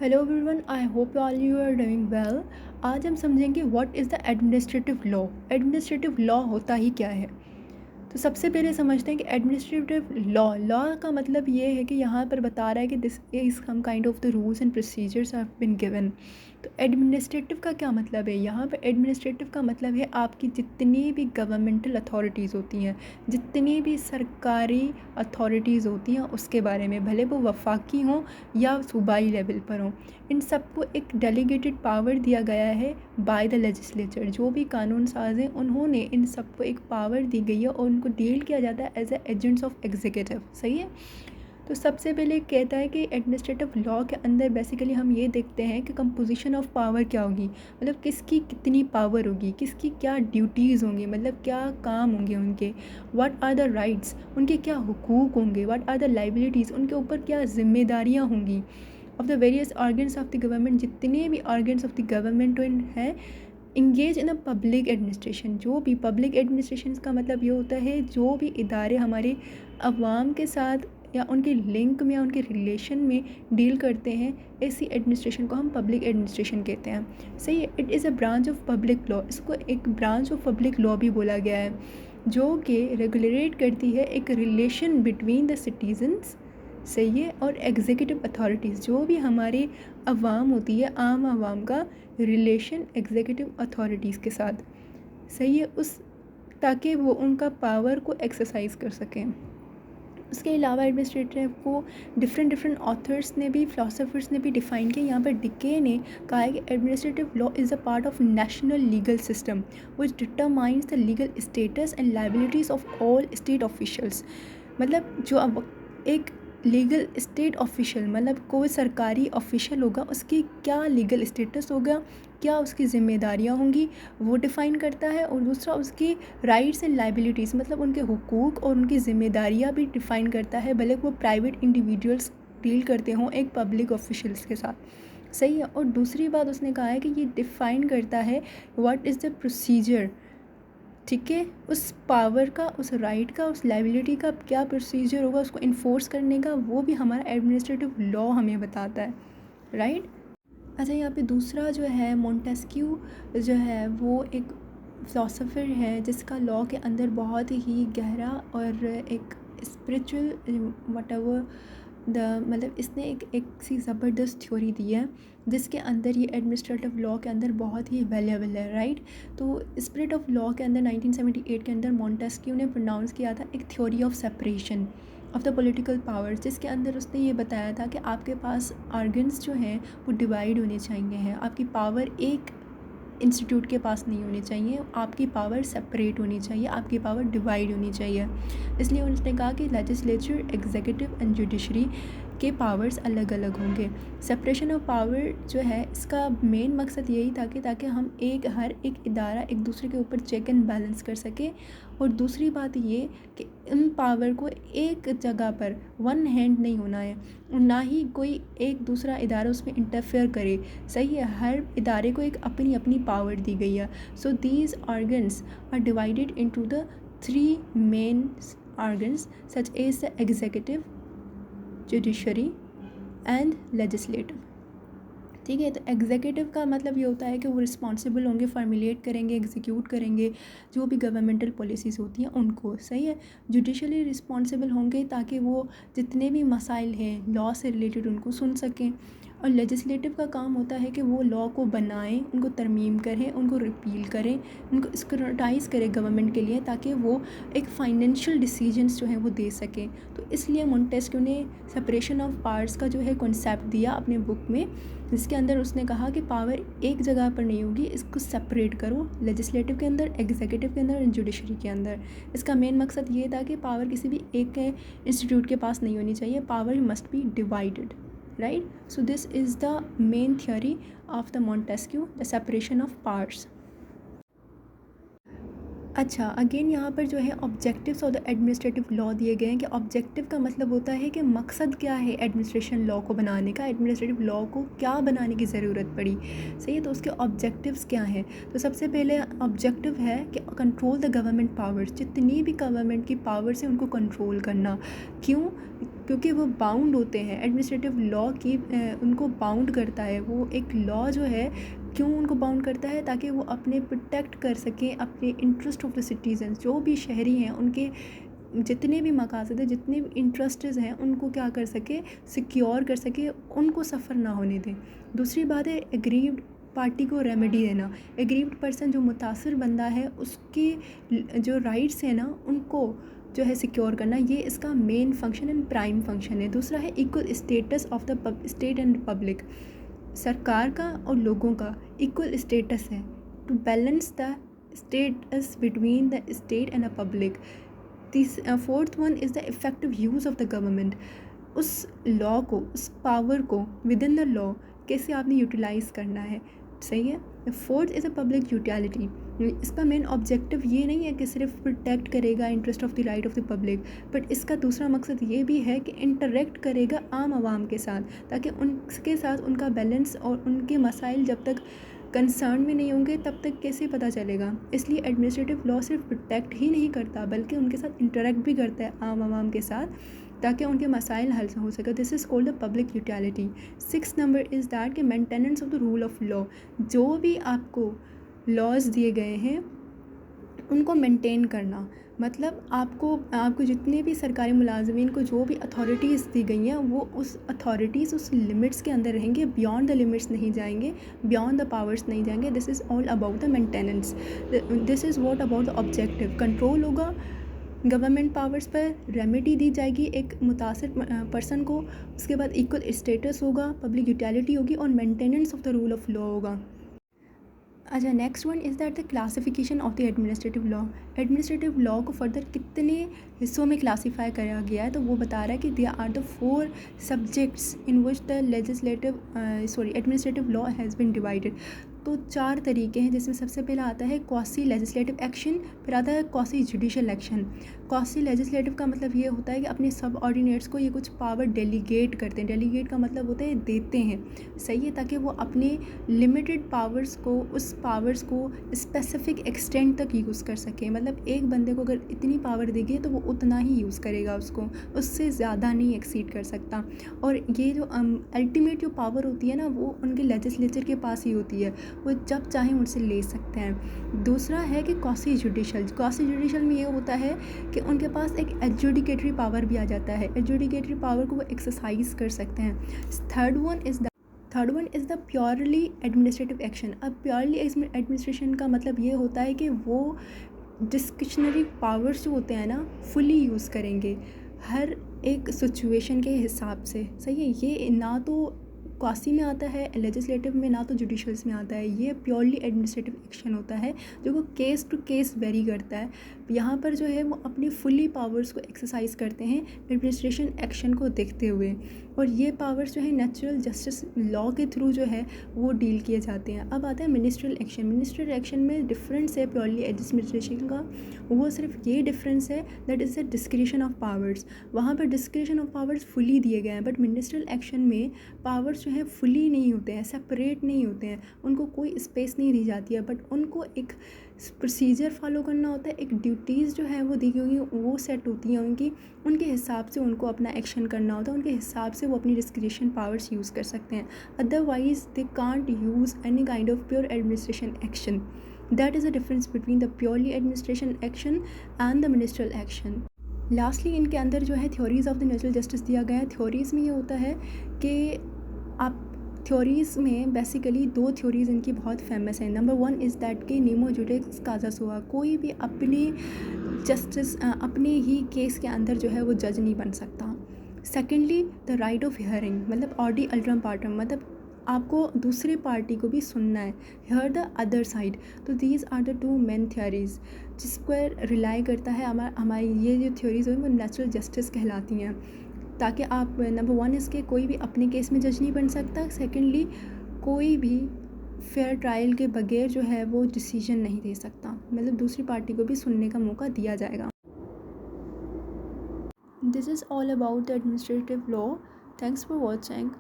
Hello everyone, I hope all you are doing well. आज हम समझेंगे what is the administrative law. Administrative law होता ही क्या है। तो सबसे पहले समझते हैं कि एडमिनिस्ट्रेटिव लॉ लॉ का मतलब ये है कि यहाँ पर बता रहा है कि this is some kind of the rules and procedures have been given. तो एडमिनिस्ट्रेटिव का क्या मतलब है। यहाँ पर एडमिनिस्ट्रेटिव का मतलब है आपकी जितनी भी गवर्नमेंटल अथॉरिटीज़ होती हैं, जितनी भी सरकारी अथॉरिटीज़ होती हैं उसके बारे में, भले वो वफाकी हों या सूबाई लेवल पर हों, इन सबको एक डेलीगेटेड पावर दिया गया है बाय द लेजिस्लेचर। जो भी कानून साज हैं उन्होंने इन सबको एक पावर दी गई है और उनको डील किया जाता है as a agents of executive. सही है। तो सबसे पहले कहता है कि एडमिनिस्ट्रेटिव लॉ के अंदर बेसिकली हम ये देखते हैं कि कंपोजिशन ऑफ पावर क्या होगी, मतलब किसकी कितनी पावर होगी, किसकी क्या ड्यूटीज़ होंगी, मतलब क्या काम होंगे उनके, व्हाट आर द राइट्स, उनके क्या हुकूक होंगे, व्हाट आर द लाइबिलिटीज़, उनके ऊपर क्या जिम्मेदारियाँ होंगी of the various organs of the government. जितने भी ऑर्गन्स ऑफ द गवर्नमेंट हैं engage in a public administration. जो भी पब्लिक एडमिनिस्ट्रेशन का मतलब ये होता है जो भी इदारे हमारे अवाम के साथ या उनके लिंक में या उनके रिलेशन में डील करते हैं, ऐसी एडमिनिस्ट्रेशन को हम पब्लिक एडमिनिस्ट्रेशन कहते हैं। सही है। It is a branch of public law. इसको एक ब्रांच ऑफ पब्लिक लॉ भी बोला गया है, जो कि रेगुलेट करती है एक रिलेशन बिटवीन द सिटीजन्स। सही है। और एग्जीक्यूटिव अथॉरिटीज़, जो भी हमारी अवाम होती है, आम आवाम का रिलेशन एग्जीक्यूटिव अथॉरिटीज़ के साथ। सही है। उस ताकि वो उनका पावर को एक्सरसाइज कर सकें। उसके अलावा एडमिनिस्ट्रेटिव को डिफरेंट ऑथर्स ने भी, फिलोसफर्स ने भी डिफ़ाइन किया। यहाँ पर डिके ने कहा है कि administrative law is a part of national legal system which determines the legal status and liabilities of all state officials. मतलब जो अब एक लीगल स्टेट ऑफिशियल, मतलब कोई सरकारी ऑफिशियल होगा, उसकी क्या लीगल स्टेटस होगा, क्या उसकी ज़िम्मेदारियाँ होंगी, वो डिफ़ाइन करता है। और दूसरा उसकी राइट्स एंड लाइबिलिटीज़, मतलब उनके हुकूक और उनकी ज़िम्मेदारियाँ भी डिफ़ाइन करता है, भले वो प्राइवेट इंडिविजुअल्स डील करते हों एक पब्लिक ऑफिशियल्स के साथ। सही है। और दूसरी बात उसने कहा है कि ये डिफ़ाइन करता है व्हाट इज़ द प्रोसीजर। ठीक है। उस पावर का, उस राइट का, उस लाइबिलिटी का क्या प्रोसीजर होगा उसको इन्फोर्स करने का, वो भी हमारा एडमिनिस्ट्रेटिव लॉ हमें बताता है। राइट। अच्छा, यहाँ पे दूसरा जो है मोंटेस्क्यू जो है वो एक फ़िलासफ़र है जिसका लॉ के अंदर बहुत ही गहरा और एक स्पिरिचुअल वटेवर द, मतलब इसने एक सी ज़बरदस्त थ्योरी दी है जिसके अंदर ये एडमिनिस्ट्रेटिव लॉ के अंदर बहुत ही वैल्यूएबल है। राइट। तो स्पिरिट ऑफ लॉ के अंदर 1978 के अंदर मोंटेस्क्यू ने प्रोनाउंस किया था एक theory of separation of the political powers, जिसके अंदर उसने ये बताया था कि आपके पास आर्गन्स जो हैं वो डिवाइड होने चाहिए हैं। आपकी पावर एक इंस्टीट्यूट के पास नहीं होनी चाहिए, आपकी पावर सेपरेट होनी चाहिए, आपकी पावर डिवाइड होनी चाहिए। इसलिए उन्होंने कहा कि लेजिस्लेचर, एग्जीक्यूटिव एंड जुडिशरी के पावर्स अलग अलग होंगे। सेपरेशन ऑफ पावर जो है इसका मेन मकसद यही था कि ताकि हम हर एक इदारा एक दूसरे के ऊपर चेक एंड बैलेंस कर सके। और दूसरी बात ये कि इन पावर को एक जगह पर वन हैंड नहीं होना है, और ना ही कोई एक दूसरा इदारा उसमें इंटरफेयर करे। सही है। हर इदारे को एक अपनी अपनी पावर दी गई है। So these organs are divided into the 3 main organs such as the executive, judiciary and legislative. ठीक है। तो एग्जीक्यूटिव का मतलब ये होता है कि वो रिस्पॉन्सिबल होंगे, फॉर्मुलेट करेंगे, एग्जीक्यूट करेंगे जो भी गवर्नमेंटल पॉलिसीज़ होती हैं उनको। सही है। जुडिशली रिस्पॉन्सिबल होंगे ताकि वो जितने भी मसाइल हैं लॉ से रिलेटेड उनको सुन सकें। और लेजिस्लेटिव का काम होता है कि वो लॉ को बनाएं, उनको तरमीम करें, उनको रिपील करें, उनको स्क्रूटाइज़ करें गवर्नमेंट के लिए, ताकि वो एक फाइनेंशियल डिसीजंस जो हैं वो दे सकें। तो इसलिए मोंटेस्क्यू ने सेपरेशन ऑफ पावर्स का जो है कॉन्सेप्ट दिया अपने बुक में, जिसके अंदर उसने कहा कि पावर एक जगह पर नहीं होगी, इसको सेपरेट करो, लेजिस्लेटिव के अंदर, एग्जीक्यूटिव के अंदर, जुडिशरी के अंदर। इसका मेन मकसद ये था कि पावर किसी भी एक इंस्टीट्यूट के पास नहीं होनी चाहिए, power must be divided. Right. So this is the main theory of the Montesquieu, the separation of powers. अच्छा, अगेन यहाँ पर जो है objectives of the administrative law दिए गए हैं कि ऑब्जेक्टिव का मतलब होता है कि मकसद क्या है एडमिनिस्ट्रेशन लॉ को बनाने का, एडमिनिस्ट्रेटिव लॉ को क्या बनाने की ज़रूरत पड़ी। सही है। तो उसके ऑब्जेक्टिव्स क्या हैं। तो सबसे पहले ऑब्जेक्टिव है कि कंट्रोल द गवर्नमेंट पावर्स, जितनी भी गवर्नमेंट की पावर्स हैं उनको कंट्रोल करना। क्यों। क्योंकि वो बाउंड होते हैं एडमिनिस्ट्रेटिव लॉ की, उनको बाउंड करता है वो एक लॉ जो है। क्यों उनको बाउंड करता है? ताकि वो अपने प्रोटेक्ट कर सकें अपने इंटरेस्ट ऑफ द सिटीजन, जो भी शहरी हैं उनके जितने भी मकासद है, जितने भी इंटरेस्ट्स हैं, उनको क्या कर सके, सिक्योर कर सके, उनको सफ़र ना होने दें। दूसरी बात है एग्रीव्ड पार्टी को रेमेडी देना। एग्रीव्ड पर्सन जो मुतासर बंदा है उसके जो राइट्स हैं ना उनको जो है सिक्योर करना, ये इसका main function and prime function है। दूसरा है equal status of the state and public. सरकार का और लोगों का इक्वल स्टेटस है, to balance the status between the state and the public. Fourth one is the effective use of the government. उस लॉ को, उस पावर को विद इन द लॉ कैसे आपने यूटिलाइज़ करना है, सही है। Fourth is a public utility. इसका मेन ऑब्जेक्टिव ये नहीं है कि सिर्फ प्रोटेक्ट करेगा interest of the right of the public, but इसका दूसरा मकसद ये भी है कि इंटरेक्ट करेगा आम आवाम के साथ, ताकि उनके साथ उनका बैलेंस और उनके मसाइल जब तक कंसर्न में नहीं होंगे तब तक कैसे पता चलेगा। इसलिए एडमिनिस्ट्रेटिव लॉ सिर्फ प्रोटेक्ट ही नहीं करता बल्कि उनके साथ इंटरेक्ट भी करता है आम आवाम के साथ, ताकि उनके मसाइल हल हो सके। This is called the public utility. 6 number is that कि maintenance of the rule of law. जो भी आपको लॉज दिए गए हैं उनको मेंटेन करना, मतलब आपको जितने भी सरकारी मुलाजमीन को जो भी अथॉरिटीज़ दी गई हैं वो उस अथॉरिटीज़ उस लिमिट्स के अंदर रहेंगे, बियॉन्ड द लिमिट्स नहीं जाएंगे, बियॉन्ड द पावर्स नहीं जाएंगे। This is all about the maintenance. This is what about the objective. Control होगा गवर्नमेंट पावर्स पर, रेमेडी दी जाएगी एक मुतासिर पर्सन को, उसके बाद इक्वल स्टेटस होगा, पब्लिक यूटिलिटी होगी और maintenance of the rule of law होगा। अच्छा, next one is that the classification of the administrative law. Administrative law को फर्दर कितने हिस्सों में क्लासीफाई करा गया है, तो वो बता रहा है कि there are the 4 subjects in which the administrative law has been divided. तो 4 तरीके हैं, जिसमें सबसे पहला आता है क्वासी लेजिस्लेटिव एक्शन, फिर आता है quasi judicial action. Quasi legislative का मतलब ये होता है कि अपने सब ऑर्डिनेट्स को ये कुछ पावर डेलीगेट करते हैं। डेलीगेट का मतलब होता है देते हैं, सही है, ताकि वो अपने लिमिटेड पावर्स को, उस पावर्स को स्पेसिफिक एक्सटेंट तक यूज़ कर सकें। मतलब एक बंदे को अगर इतनी पावर देगी तो वो उतना ही यूज़ करेगा उसको, उससे ज़्यादा नहीं एक्सीड कर सकता। और ये जो अल्टीमेट जो पावर होती है ना वो उनके लेजिस्लेचर के पास ही होती है, वो जब चाहें उनसे ले सकते हैं। दूसरा है कि क्वासी जुडिशल। क्वासी जुडिशल में ये होता है कि उनके पास एक एडजुडिकेटरी पावर भी आ जाता है, एडजुडिकेटरी पावर को वो एक्सरसाइज कर सकते हैं। Third one is the purely administrative action. अब प्योरली एडमिनिस्ट्रेशन का मतलब ये होता है कि वो डिस्क्रिशनरी पावर्स जो होते हैं ना फुली यूज़ करेंगे हर एक सिचुएशन के हिसाब से, सही है। ये ना तो क्वासी में आता है, लेजिस्लेटिव में, ना तो जुडिशल्स में आता है। ये प्योरली एडमिनिस्ट्रेटिव एक्शन होता है जो को केस टू केस वेरी करता है। यहाँ पर जो है वो अपनी फुली पावर्स को एक्सरसाइज करते हैं एडमिनिस्ट्रेशन एक्शन को देखते हुए, और ये पावर्स जो है नेचुरल जस्टिस लॉ के थ्रू जो है वो डील किए जाते हैं। अब आता है मिनिस्ट्रियल एक्शन। मिनिस्ट्रियल एक्शन में डिफरेंस है प्योरली एडमिनिस्ट्रेशन का, वो सिर्फ ये डिफरेंस है that is the discretion of powers. वहाँ पर डिस्क्रिशन ऑफ पावर्स फुली दिए गए हैं, बट मिनिस्ट्रियल एक्शन में पावर्स जो है फुली नहीं होते हैं, सेपरेट नहीं होते हैं, उनको कोई स्पेस नहीं दी जाती है, बट उनको एक प्रोसीजर फॉलो करना होता है, एक ड्यूटीज़ जो है वो दी गई वो सेट होती हैं उनकी, उनके हिसाब से उनको अपना एक्शन करना होता है, उनके हिसाब से वो अपनी डिस्क्रिशन पावर्स यूज़ कर सकते हैं। Otherwise they can't use any kind of pure administration action. That is the difference between the purely administration action and the ministerial action. Lastly इनके अंदर जो है theories of the natural justice दिया गया है। थ्योरीज़ में ये होता है कि आप थ्योरीज़ में बेसिकली 2 थ्योरीज़ इनकी बहुत फेमस हैं। नंबर 1 इज़ दैट कि नीमो जुडिस काजा सुआ, कोई भी अपने ही केस के अंदर जो है वो जज नहीं बन सकता। Secondly the right of hearing, मतलब ऑडी अल्ट्रम पार्टम, मतलब आपको दूसरे पार्टी को भी सुनना है, हियर द अदर साइड। तो these are the 2 main theories जिस पर रिलाई करता है हमारी ये जो थ्योरीज़ हैं वो नेचुरल जस्टिस कहलाती हैं, ताकि आप नंबर 1 इसके कोई भी अपने केस में जज नहीं बन सकता। सेकेंडली कोई भी फेयर ट्रायल के बगैर जो है वो डिसीजन नहीं दे सकता, मतलब दूसरी पार्टी को भी सुनने का मौका दिया जाएगा। This is all about the administrative law. Thanks for watching.